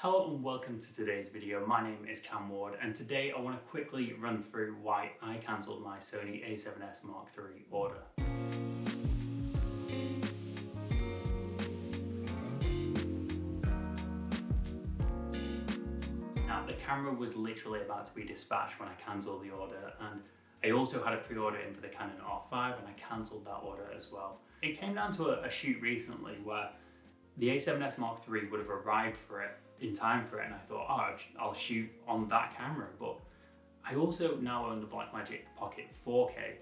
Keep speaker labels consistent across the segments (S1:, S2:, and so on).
S1: Hello and welcome to today's video. My name is Cam Ward and today I want to quickly run through why I cancelled my Sony A7s Mark III order. Now the camera was literally about to be dispatched when I cancelled the order, and I also had a pre-order in for the Canon R5 and I cancelled that order as well. It came down to a shoot recently where the A7s Mark III would have arrived for it in time for it, and I thought, oh, I'll shoot on that camera. But I also now own the Blackmagic Pocket 4K,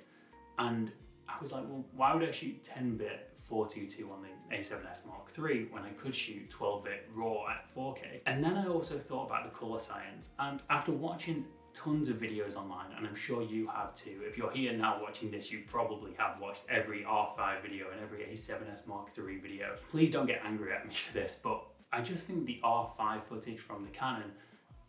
S1: and I was like, well, why would I shoot 10-bit 422 on the A7s Mark III when I could shoot 12-bit RAW at 4K? And then I also thought about the color science, and after watching tons of videos online, and I'm sure you have too. If you're here now watching this, you probably have watched every R5 video and every A7s Mark III video. Please don't get angry at me for this, but I just think the R5 footage from the Canon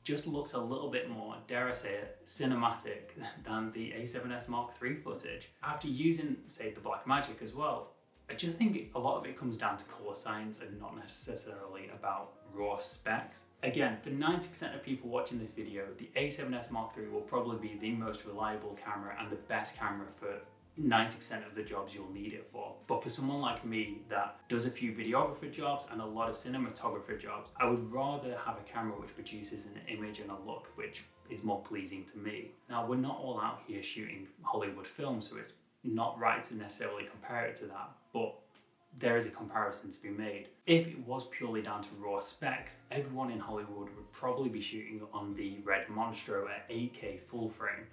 S1: just looks a little bit more, dare I say it, cinematic than the A7s Mark III footage. After using, say, the Blackmagic as well, I just think a lot of it comes down to color science and not necessarily about raw specs. Again, for 90% of people watching this video, the A7s Mark III will probably be the most reliable camera and the best camera for 90% of the jobs you'll need it for. But for someone like me that does a few videographer jobs and a lot of cinematographer jobs, I would rather have a camera which produces an image and a look which is more pleasing to me. Now, we're not all out here shooting Hollywood films, so it's not right to necessarily compare it to that, but there is a comparison to be made. If it was purely down to raw specs, everyone in Hollywood would probably be shooting on the RED Monstro at 8K full frame,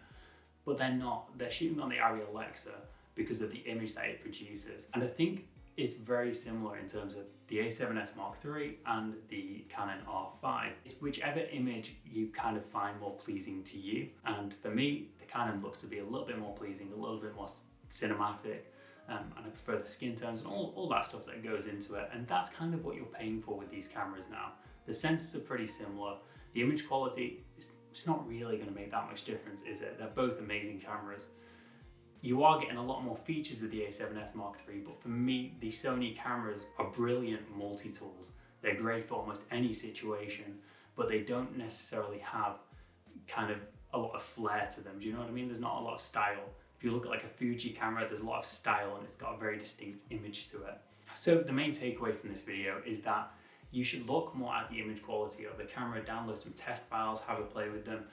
S1: but they're not. They're shooting on the Arri Alexa because of the image that it produces. And I think it's very similar in terms of the A7s Mark III and the Canon R5. It's whichever image you kind of find more pleasing to you. And for me, the Canon looks to be a little bit more pleasing, a little bit more cinematic, and I prefer the skin tones and all that stuff that goes into it. And that's kind of what you're paying for with these cameras now. The sensors are pretty similar. The image quality, it's not really going to make that much difference, is it? They're both amazing cameras. You are getting a lot more features with the A7s Mark III, but for me, the Sony cameras are brilliant multi-tools. They're great for almost any situation, but they don't necessarily have kind of a lot of flair to them. Do you know what I mean? There's not a lot of style. If you look at like a Fuji camera, there's a lot of style and it's got a very distinct image to it. So the main takeaway from this video is that you should look more at the image quality of the camera, download some test files, have a play with them,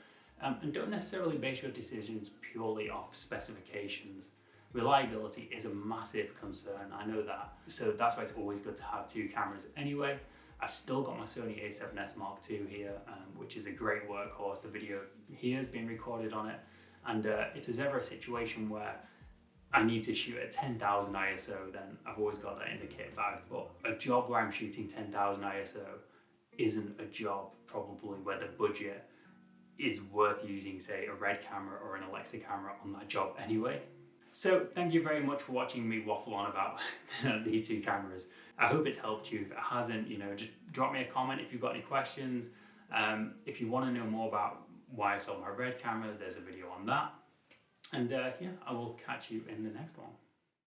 S1: and don't necessarily base your decisions purely off specifications. Reliability is a massive concern, I know that. So that's why it's always good to have two cameras anyway. I've still got my Sony A7s Mark II here, which is a great workhorse. The video here has been recorded on it. And if there's ever a situation where I need to shoot at 10,000 ISO, then I've always got that in the kit bag. But a job where I'm shooting 10,000 ISO isn't a job probably where the budget is worth using, say, a RED camera or an Alexa camera on that job anyway. So thank you very much for watching me waffle on about these two cameras. I hope it's helped you. If it hasn't, just drop me a comment if you've got any questions. If you want to know more about why I sold my RED camera, there's a video on that. And yeah, I will catch you in the next one.